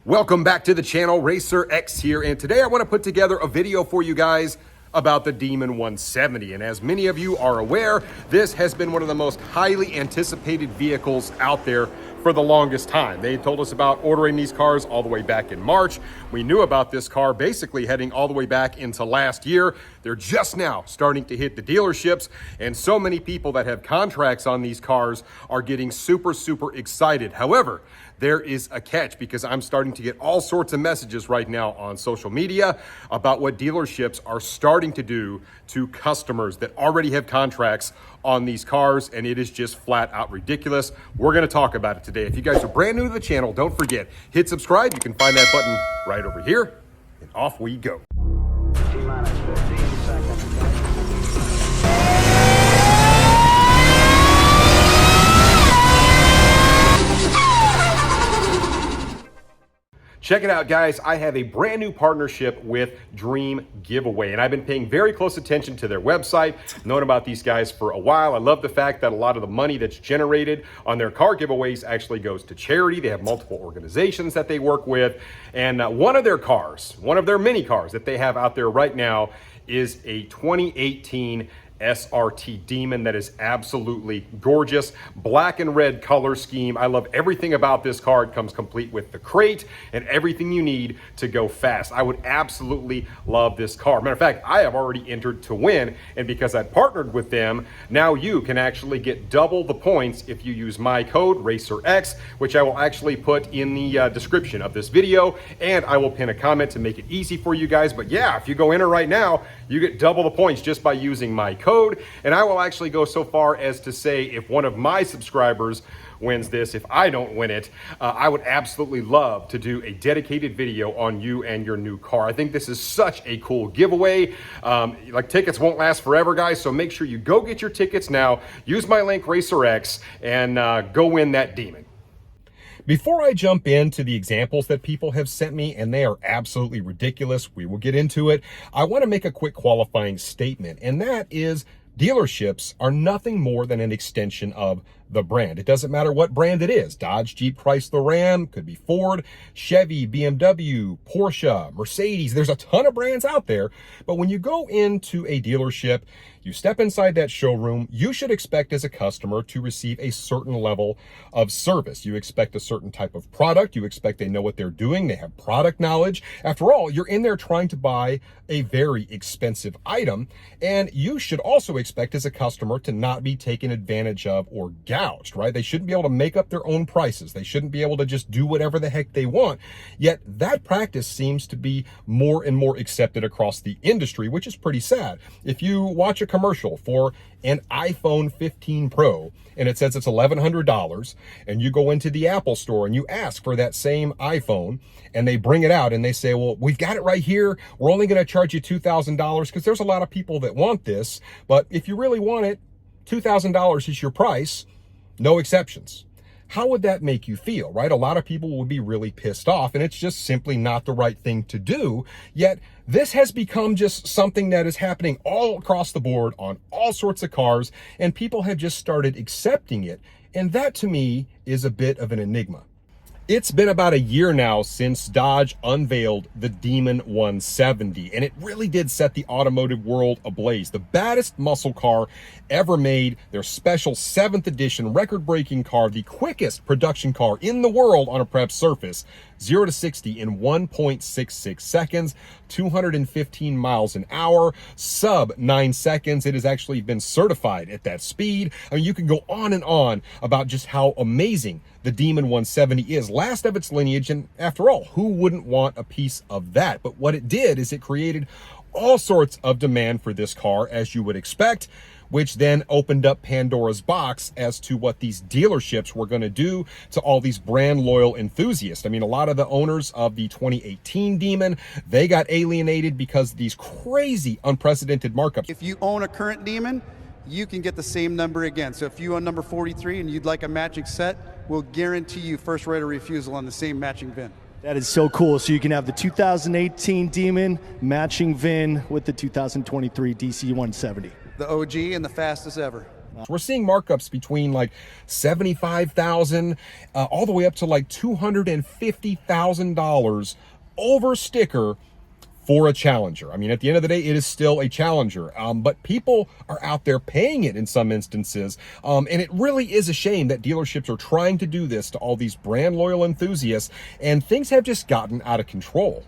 Welcome back to the channel. Racer X here, and today I want to put together a video for you guys about the Demon 170. And as many of you are aware, this has been one of the most highly anticipated vehicles out there for the longest time. They told us about ordering these cars all the way back in March. We knew about this car basically heading all the way back into last year. They're just now starting to hit the dealerships, and so many people that have contracts on these cars are getting super excited. However, there is a catch, because I'm starting to get all sorts of messages right now on social media about what dealerships are starting to do to customers that already have contracts on these cars, and it is just flat out ridiculous. We're going to talk about it today. If you guys are brand new to the channel, don't forget, hit subscribe. You can find that button right over here, and off we go. T-minus 15 seconds. Check it out, guys. I have a brand new partnership with Dream Giveaway, and I've been paying very close attention to their website, known about these guys for a while. I love the fact that a lot of the money that's generated on their car giveaways actually goes to charity. They have multiple organizations that they work with, and one of their cars, one of their many cars that they have out there right now is a 2018 SRT Demon that is absolutely gorgeous. Black and red color scheme. I love everything about this car. It comes complete with the crate and everything you need to go fast. I would absolutely love this car. Matter of fact, I have already entered to win, and because I partnered with them, now you can actually get double the points if you use my code RACERX, which I will actually put in the description of this video, and I will pin a comment to make it easy for you guys. But yeah, if you go enter right now, you get double the points just by using my code. And I will actually go so far as to say, if one of my subscribers wins this, if I don't win it, I would absolutely love to do a dedicated video on you and your new car. I think this is such a cool giveaway. Like, tickets won't last forever, guys, so make sure you go get your tickets now. Use my link RACERX and go win that Demon. Before I jump into the examples that people have sent me, and they are absolutely ridiculous, we will get into it, I want to make a quick qualifying statement, and that is dealerships are nothing more than an extension of the brand. It doesn't matter what brand it is. Dodge, Jeep, Chrysler, Ram, could be Ford, Chevy, BMW, Porsche, Mercedes. There's a ton of brands out there. But when you go into a dealership, you step inside that showroom, you should expect as a customer to receive a certain level of service. You expect a certain type of product. You expect they know what they're doing. They have product knowledge. After all, you're in there trying to buy a very expensive item, and you should also expect as a customer to not be taken advantage of or gouged, right? They shouldn't be able to make up their own prices. They shouldn't be able to just do whatever the heck they want. Yet that practice seems to be more and more accepted across the industry, which is pretty sad. If you watch a commercial for an iPhone 15 Pro and it says it's $1,100, and you go into the Apple store and you ask for that same iPhone, and they bring it out and they say, well, we've got it right here. We're only going to charge you $2,000 because there's a lot of people that want this. But if you really want it, $2,000 is your price, no exceptions. How would that make you feel, right? A lot of people would be really pissed off, and it's just simply not the right thing to do. Yet this has become just something that is happening all across the board on all sorts of cars, and people have just started accepting it. And that, to me, is a bit of an enigma. It's been about a year now since Dodge unveiled the Demon 170, and it really did set the automotive world ablaze. The baddest muscle car ever made, their special 7th edition record-breaking car, the quickest production car in the world on a prep surface, 0 to 60 in 1.66 seconds, 215 miles an hour, sub 9 seconds. It has actually been certified at that speed. I mean, you can go on and on about just how amazing the Demon 170 is, last of its lineage, and after all, who wouldn't want a piece of that? But what it did is it created all sorts of demand for this car, as you would expect, which then opened up Pandora's box as to what these dealerships were going to do to all these brand loyal enthusiasts. I mean, a lot of the owners of the 2018 Demon, they got alienated because of these crazy unprecedented markups. If you own a current Demon, you can get the same number again. So if you own number 43 and you'd like a matching set, we'll guarantee you first right of refusal on the same matching VIN. That is so cool. So you can have the 2018 Demon matching VIN with the 2023 DC 170. The OG and the fastest ever. We're seeing markups between like $75,000 all the way up to like $250,000 over sticker for a Challenger. I mean, at the end of the day, it is still a Challenger, but people are out there paying it in some instances. And it really is a shame that dealerships are trying to do this to all these brand loyal enthusiasts, and things have just gotten out of control.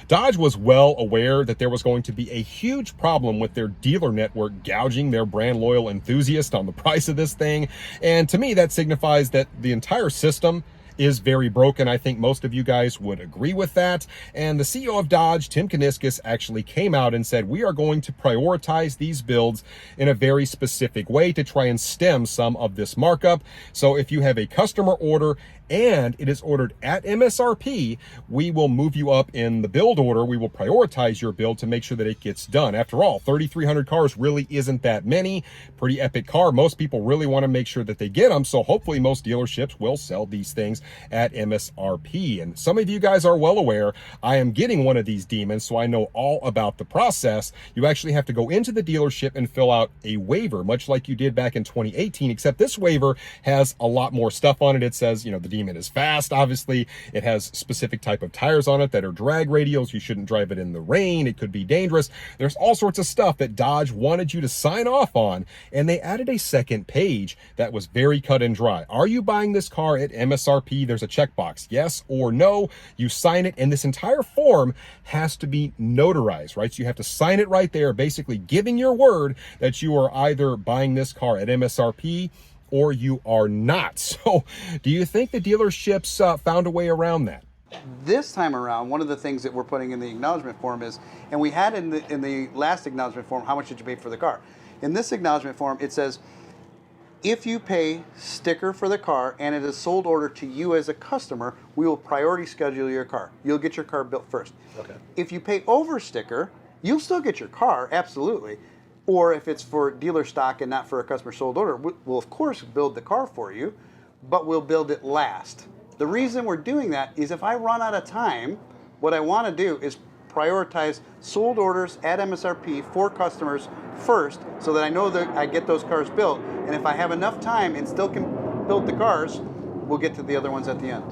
Dodge was well aware that there was going to be a huge problem with their dealer network gouging their brand loyal enthusiasts on the price of this thing. And to me, that signifies that the entire system is very broken. I think most of you guys would agree with that. And the CEO of Dodge, Tim Kuniskis, actually came out and said, we are going to prioritize these builds in a very specific way to try and stem some of this markup. So if you have a customer order and it is ordered at MSRP, we will move you up in the build order. We will prioritize your build to make sure that it gets done. After all, 3,300 cars really isn't that many. Pretty epic car. Most people really want to make sure that they get them. So hopefully most dealerships will sell these things at MSRP. And some of you guys are well aware, I am getting one of these demons, so I know all about the process. You actually have to go into the dealership and fill out a waiver, much like you did back in 2018, except this waiver has a lot more stuff on it. It says, you know, the demon is fast. Obviously, it has specific type of tires on it that are drag radials. You shouldn't drive it in the rain. It could be dangerous. There's all sorts of stuff that Dodge wanted you to sign off on, and they added a second page that was very cut and dry. Are you buying this car at MSRP? There's a checkbox, yes or no. You sign it, and this entire form has to be notarized, right? So you have to sign it right there, basically giving your word that you are either buying this car at MSRP or you are not. So do you think the dealerships found a way around that? This time around, one of the things that we're putting in the acknowledgement form is, and we had in the last acknowledgement form, how much did you pay for the car? In this acknowledgement form, it says, if you pay sticker for the car and it is sold order to you as a customer, we will priority schedule your car. You'll get your car built first. Okay. If you pay over sticker, you'll still get your car, absolutely. Or if it's for dealer stock and not for a customer sold order, we'll of course build the car for you, but we'll build it last. The reason we're doing that is if I run out of time, what I want to do is prioritize sold orders at MSRP for customers first, so that I know that I get those cars built. And if I have enough time and still can build the cars, we'll get to the other ones at the end.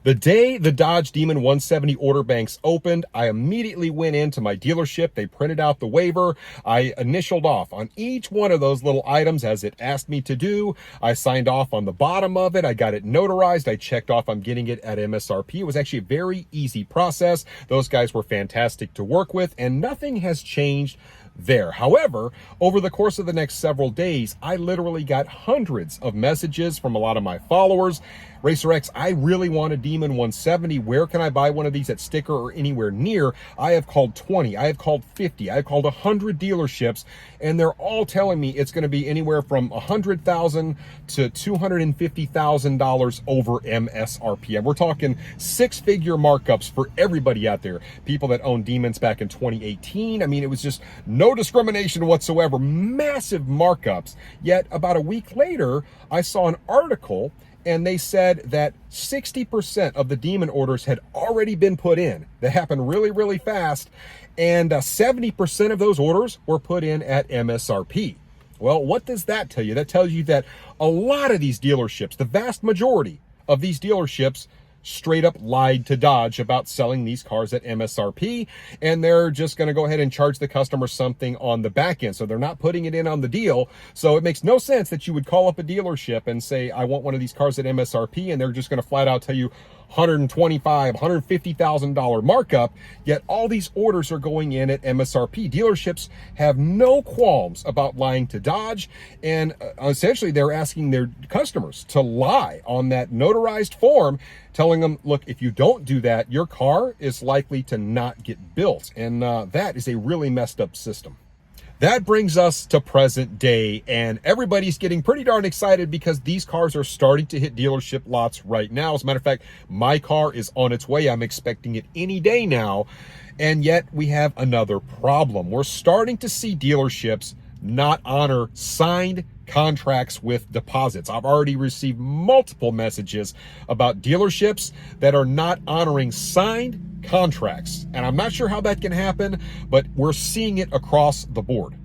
The day the Dodge Demon 170 order banks opened, I immediately went into my dealership. They printed out the waiver. I initialed off on each one of those little items as it asked me to do. I signed off on the bottom of it. I got it notarized. I checked off I'm getting it at MSRP. It was actually a very easy process. Those guys were fantastic to work with, and nothing has changed there. However, over the course of the next several days, I literally got hundreds of messages from a lot of my followers. Racer X, I really want a Demon 170. Where can I buy one of these at Sticker or anywhere near? I have called 20. I have called 50. I have called 100 dealerships, and they're all telling me it's going to be anywhere from $100,000 to $250,000 over MSRP. And we're talking six-figure markups for everybody out there. People that owned Demons back in 2018. I mean, it was just no discrimination whatsoever. Massive markups. Yet about a week later, I saw an article and they said that 60% of the Demon orders had already been put in. That happened really, really fast. And 70% of those orders were put in at MSRP. Well, what does that tell you? That tells you that a lot of these dealerships, the vast majority of these dealerships, straight up lied to Dodge about selling these cars at MSRP, and they're just going to go ahead and charge the customer something on the back end. So they're not putting it in on the deal. So it makes no sense that you would call up a dealership and say, I want one of these cars at MSRP, and they're just going to flat out tell you $125,000, $150,000 markup, yet all these orders are going in at MSRP. Dealerships have no qualms about lying to Dodge, and essentially they're asking their customers to lie on that notarized form, telling them, look, if you don't do that, your car is likely to not get built. And that is a really messed up system. That brings us to present day, and everybody's getting pretty darn excited because these cars are starting to hit dealership lots right now. As a matter of fact, my car is on its way. I'm expecting it any day now. And yet we have another problem. We're starting to see dealerships not honor signed contracts with deposits. I've already received multiple messages about dealerships that are not honoring signed contracts. And I'm not sure how that can happen, but we're seeing it across the board.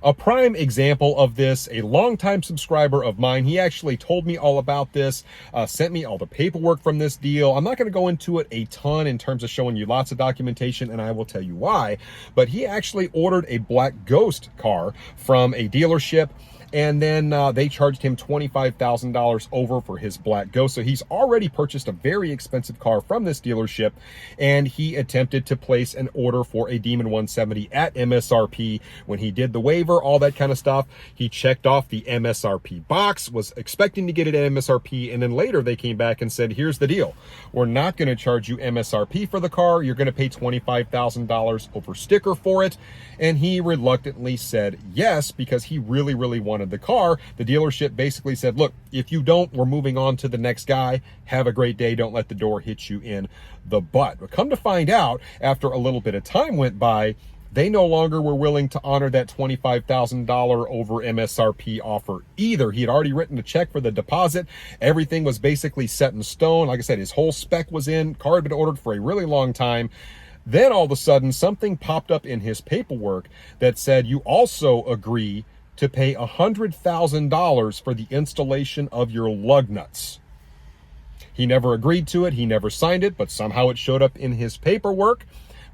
A prime example of this, a longtime subscriber of mine, he actually told me all about this, sent me all the paperwork from this deal. I'm not going to go into it a ton in terms of showing you lots of documentation, and I will tell you why, but he actually ordered a black Ghost car from a dealership, and then they charged him $25,000 over for his black Ghost. So he's already purchased a very expensive car from this dealership, and he attempted to place an order for a Demon 170 at MSRP. When he did the waiver, all that kind of stuff, he checked off the MSRP box, was expecting to get it at MSRP, and then later they came back and said, here's the deal. We're not going to charge you MSRP for the car. You're going to pay $25,000 over sticker for it. And he reluctantly said yes, because he really, really wanted the car. The dealership basically said, look, if you don't, we're moving on to the next guy. Have a great day. Don't let the door hit you in the butt. But come to find out, after a little bit of time went by, they no longer were willing to honor that $25,000 over MSRP offer either. He had already written a check for the deposit. Everything was basically set in stone. Like I said, his whole spec was in. Car had been ordered for a really long time. Then all of a sudden, something popped up in his paperwork that said you also agree to pay $100,000 for the installation of your Lugnuts. He never agreed to it. He never signed it, but somehow it showed up in his paperwork.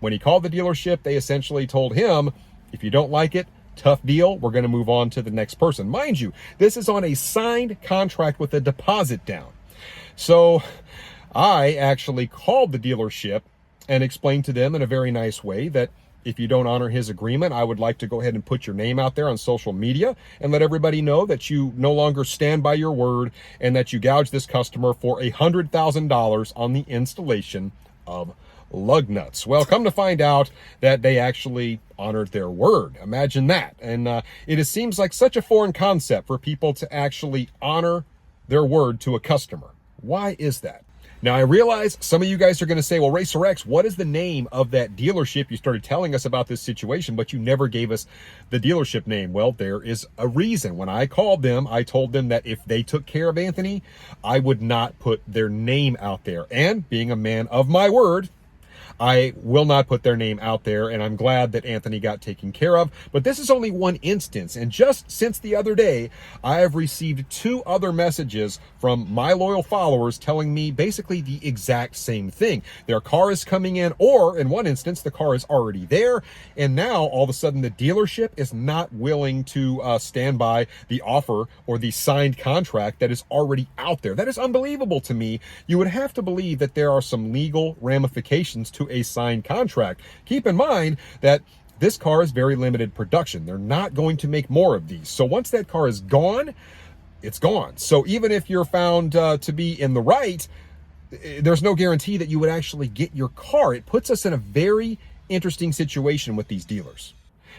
When he called the dealership, they essentially told him, if you don't like it, tough deal, we're going to move on to the next person. Mind you, this is on a signed contract with a deposit down. So I actually called the dealership and explained to them in a very nice way that if you don't honor his agreement, I would like to go ahead and put your name out there on social media and let everybody know that you no longer stand by your word and that you gouged this customer for $100,000 on the installation of Lugnuts. Well, come to find out that they actually honored their word. Imagine that. And it seems like such a foreign concept for people to actually honor their word to a customer. Why is that? Now, I realize some of you guys are going to say, well, Racer X, what is the name of that dealership? You started telling us about this situation, but you never gave us the dealership name. Well, there is a reason. When I called them, I told them that if they took care of Anthony, I would not put their name out there. And being a man of my word, I will not put their name out there, and I'm glad that Anthony got taken care of. But this is only one instance, and just since the other day, I have received 2 other messages from my loyal followers telling me basically the exact same thing. Their car is coming in, or in one instance, the car is already there, and now all of a sudden the dealership is not willing to stand by the offer or the signed contract that is already out there. That is unbelievable to me. You would have to believe that there are some legal ramifications to a signed contract. Keep in mind that this car is very limited production. They're not going to make more of these. So once that car is gone, it's gone. So even if you're found to be in the right, there's no guarantee that you would actually get your car. It puts us in a very interesting situation with these dealers.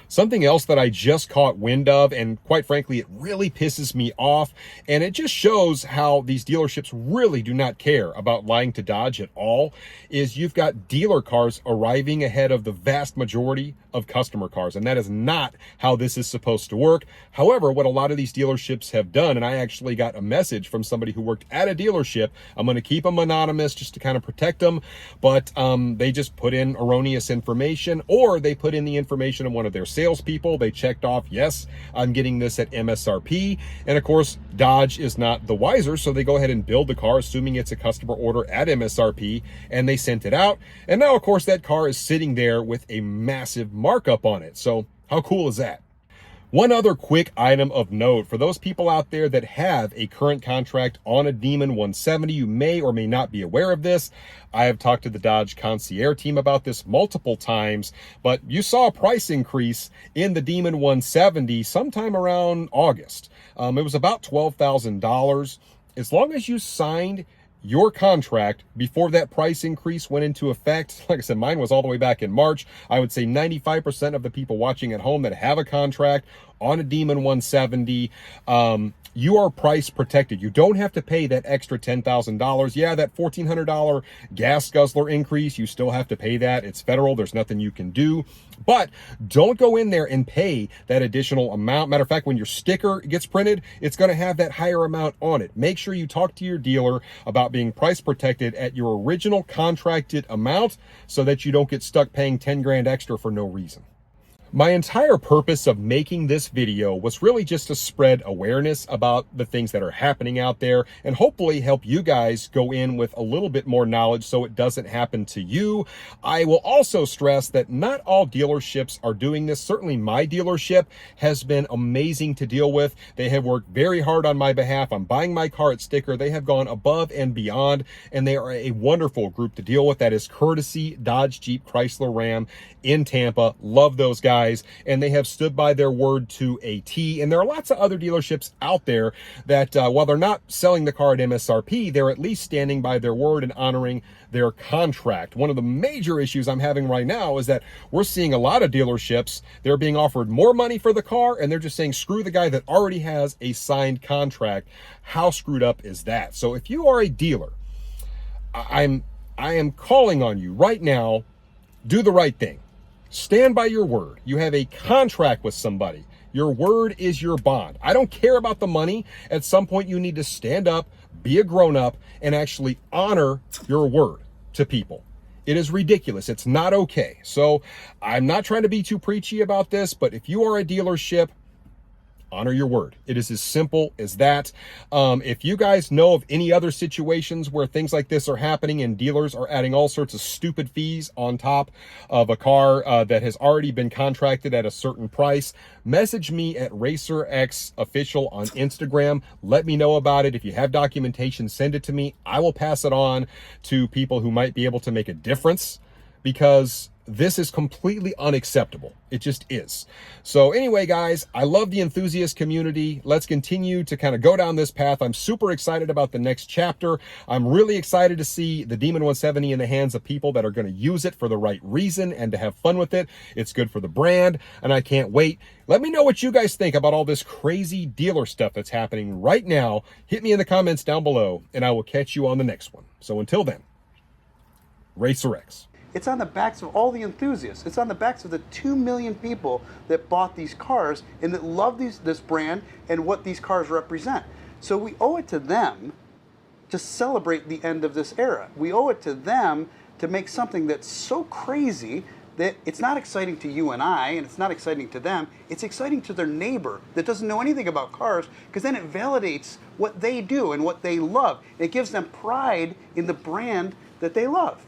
Something else that I just caught wind of, and quite frankly, it really pisses me off, and it just shows how these dealerships really do not care about lying to Dodge at all, is you've got dealer cars arriving ahead of the vast majority of customer cars, and that is not how this is supposed to work. However, what a lot of these dealerships have done, and I actually got a message from somebody who worked at a dealership, I'm going to keep them anonymous just to kind of protect them, but they just put in erroneous information, or they put in the information of one of their salespeople. They checked off, yes, I'm getting this at MSRP, and of course, Dodge is not the wiser, so they go ahead and build the car, assuming it's a customer order at MSRP, and they sent it out, and now, of course, that car is sitting there with a massive markup on it. So how cool is that? One other quick item of note for those people out there that have a current contract on a Demon 170, you may or may not be aware of this. I have talked to the Dodge concierge team about this multiple times, but you saw a price increase in the Demon 170 sometime around August. It was about $12,000. As long as you signed your contract before that price increase went into effect, like I said, mine was all the way back in March. I would say 95% of the people watching at home that have a contract on a Demon 170, you are price protected. You don't have to pay that extra $10,000. Yeah, that $1,400 gas guzzler increase, you still have to pay that. It's federal. There's nothing you can do. But don't go in there and pay that additional amount. Matter of fact, when your sticker gets printed, it's going to have that higher amount on it. Make sure you talk to your dealer about being price protected at your original contracted amount so that you don't get stuck paying 10 grand extra for no reason. My entire purpose of making this video was really just to spread awareness about the things that are happening out there and hopefully help you guys go in with a little bit more knowledge so it doesn't happen to you. I will also stress that not all dealerships are doing this. Certainly my dealership has been amazing to deal with. They have worked very hard on my behalf. I'm buying my car at Sticker. They have gone above and beyond, and they are a wonderful group to deal with. That is Courtesy Dodge Jeep Chrysler Ram in Tampa. Love those guys. And they have stood by their word to a T. And there are lots of other dealerships out there that while they're not selling the car at MSRP, they're at least standing by their word and honoring their contract. One of the major issues I'm having right now is that we're seeing a lot of dealerships, they're being offered more money for the car and they're just saying, screw the guy that already has a signed contract. How screwed up is that? So if you are a dealer, I am calling on you right now, do the right thing. Stand by your word. You have a contract with somebody. Your word is your bond. I don't care about the money. At some point, you need to stand up, be a grown-up, and actually honor your word to people. It is ridiculous. It's not okay. So I'm not trying to be too preachy about this, but if you are a dealership, honor your word. It is as simple as that. If you guys know of any other situations where things like this are happening and dealers are adding all sorts of stupid fees on top of a car that has already been contracted at a certain price, message me at RacerX Official on Instagram. Let me know about it. If you have documentation, send it to me. I will pass it on to people who might be able to make a difference, because this is completely unacceptable. It just is. So anyway, guys, I love the enthusiast community. Let's continue to kind of go down this path. I'm super excited about the next chapter. I'm really excited to see the Demon 170 in the hands of people that are going to use it for the right reason and to have fun with it. It's good for the brand, and I can't wait. Let me know what you guys think about all this crazy dealer stuff that's happening right now. Hit me in the comments down below, and I will catch you on the next one. So until then, RacerX. It's on the backs of all the enthusiasts. It's on the backs of the 2 million people that bought these cars and that love this brand and what these cars represent. So we owe it to them to celebrate the end of this era. We owe it to them to make something that's so crazy that it's not exciting to you and I, and it's not exciting to them. It's exciting to their neighbor that doesn't know anything about cars, because then it validates what they do and what they love. It gives them pride in the brand that they love.